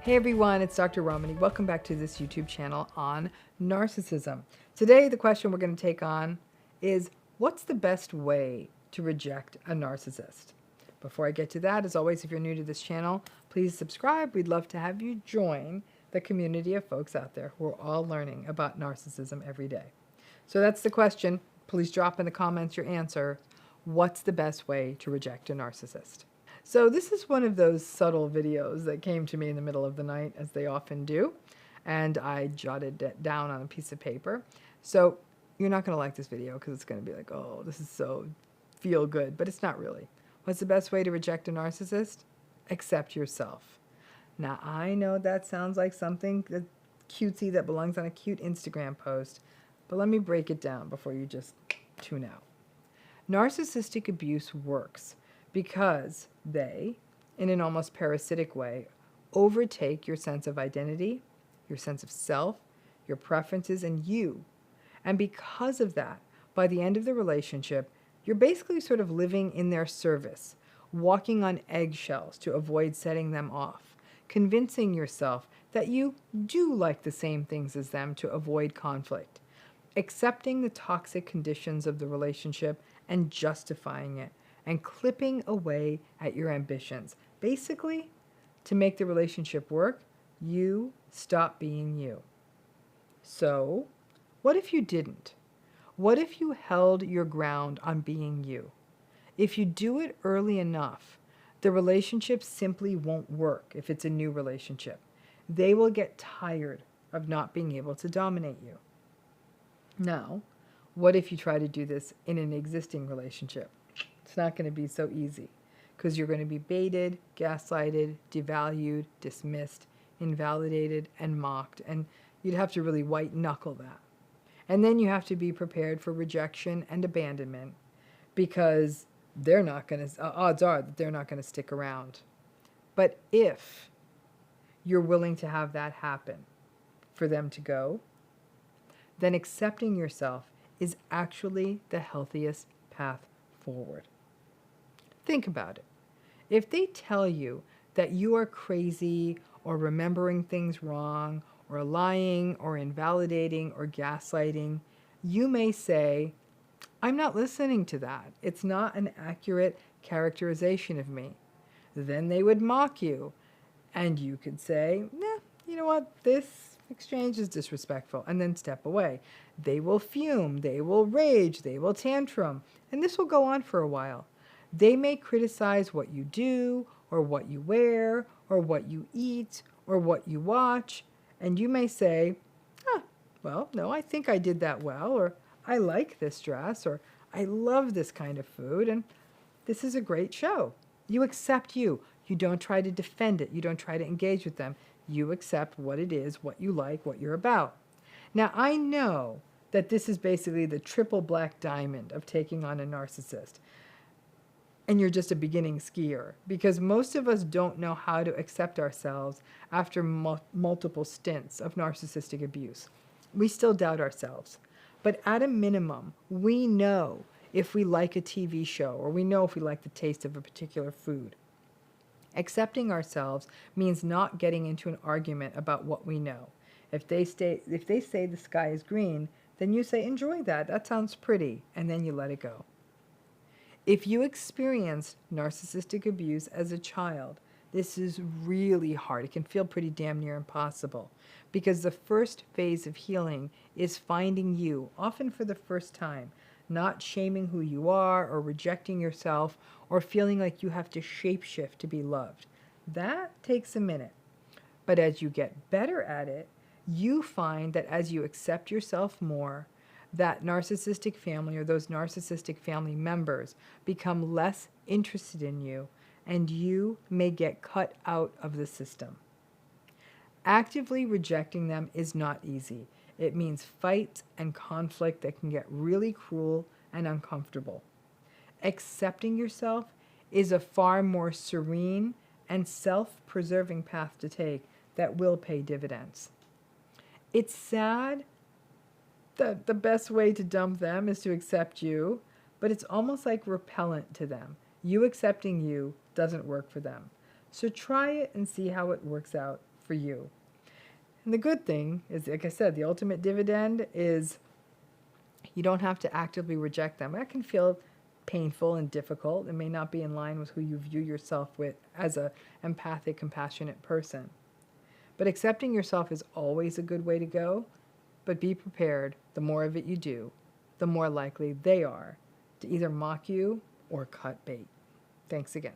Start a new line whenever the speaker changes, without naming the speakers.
Hey everyone, it's Dr. Ramani. Welcome back to this YouTube channel on narcissism. Today, the question we're going to take on is, what's the best way to reject a narcissist? Before I get to that, as always, if you're new to this channel, please subscribe. We'd love to have you join the community of folks out there who are all learning about narcissism every day. So that's the question. Please drop in the comments your answer. What's the best way to reject a narcissist? So this is one of those subtle videos that came to me in the middle of the night, as they often do, and I jotted it down on a piece of paper. So you're not going to like this video because it's going to be like, oh, this is so feel good, but it's not really. What's the best way to reject a narcissist? Accept yourself. Now, I know that sounds like something cutesy that belongs on a cute Instagram post, but let me break it down before you just tune out. Narcissistic abuse works because they, in an almost parasitic way, overtake your sense of identity, your sense of self, your preferences, and you. And because of that, by the end of the relationship, you're basically sort of living in their service, walking on eggshells to avoid setting them off, convincing yourself that you do like the same things as them to avoid conflict, accepting the toxic conditions of the relationship and justifying it, and clipping away at your ambitions. Basically, to make the relationship work, you stop being you. So, what if you didn't? What if you held your ground on being you? If you do it early enough, the relationship simply won't work if it's a new relationship. They will get tired of not being able to dominate you. Now, what if you try to do this in an existing relationship? It's not going to be so easy because you're going to be baited, gaslighted, devalued, dismissed, invalidated, and mocked. And you'd have to really white knuckle that. And then you have to be prepared for rejection and abandonment because they're not going to, odds are that they're not going to stick around. But if you're willing to have that happen for them to go, then accepting yourself is actually the healthiest path forward. Think about it. If they tell you that you are crazy or remembering things wrong or lying or invalidating or gaslighting, you may say, I'm not listening to that. It's not an accurate characterization of me. Then they would mock you. And you could say, nah, you know what, this exchange is disrespectful, and then step away. They will fume, they will rage, they will tantrum, and this will go on for a while. They may criticize what you do, or what you wear, or what you eat, or what you watch, and you may say, well, no, I think I did that well, or I like this dress, or I love this kind of food, and this is a great show. You accept you. You don't try to defend it. You don't try to engage with them. You accept what it is, what you like, what you're about. Now, I know that this is basically the triple black diamond of taking on a narcissist. And you're just a beginning skier, because most of us don't know how to accept ourselves after multiple stints of narcissistic abuse. We still doubt ourselves. But at a minimum, we know if we like a TV show, or we know if we like the taste of a particular food. Accepting ourselves means not getting into an argument about what we know. If they say the sky is green, then you say, enjoy that, that sounds pretty, and then you let it go. If you experienced narcissistic abuse as a child, this is really hard. It can feel pretty damn near impossible, because the first phase of healing is finding you, often for the first time, not shaming who you are or rejecting yourself or feeling like you have to shapeshift to be loved. That takes a minute. But as you get better at it, you find that as you accept yourself more, that narcissistic family or those narcissistic family members become less interested in you, and you may get cut out of the system. Actively rejecting them is not easy. It means fights and conflict that can get really cruel and uncomfortable. Accepting yourself is a far more serene and self-preserving path to take that will pay dividends. It's sad that the best way to dump them is to accept you, but it's almost like repellent to them. You accepting you doesn't work for them. So try it and see how it works out for you. And the good thing is, like I said, the ultimate dividend is you don't have to actively reject them. That can feel painful and difficult. It may not be in line with who you view yourself with as a empathic, compassionate person. But accepting yourself is always a good way to go. But be prepared, the more of it you do, the more likely they are to either mock you or cut bait. Thanks again.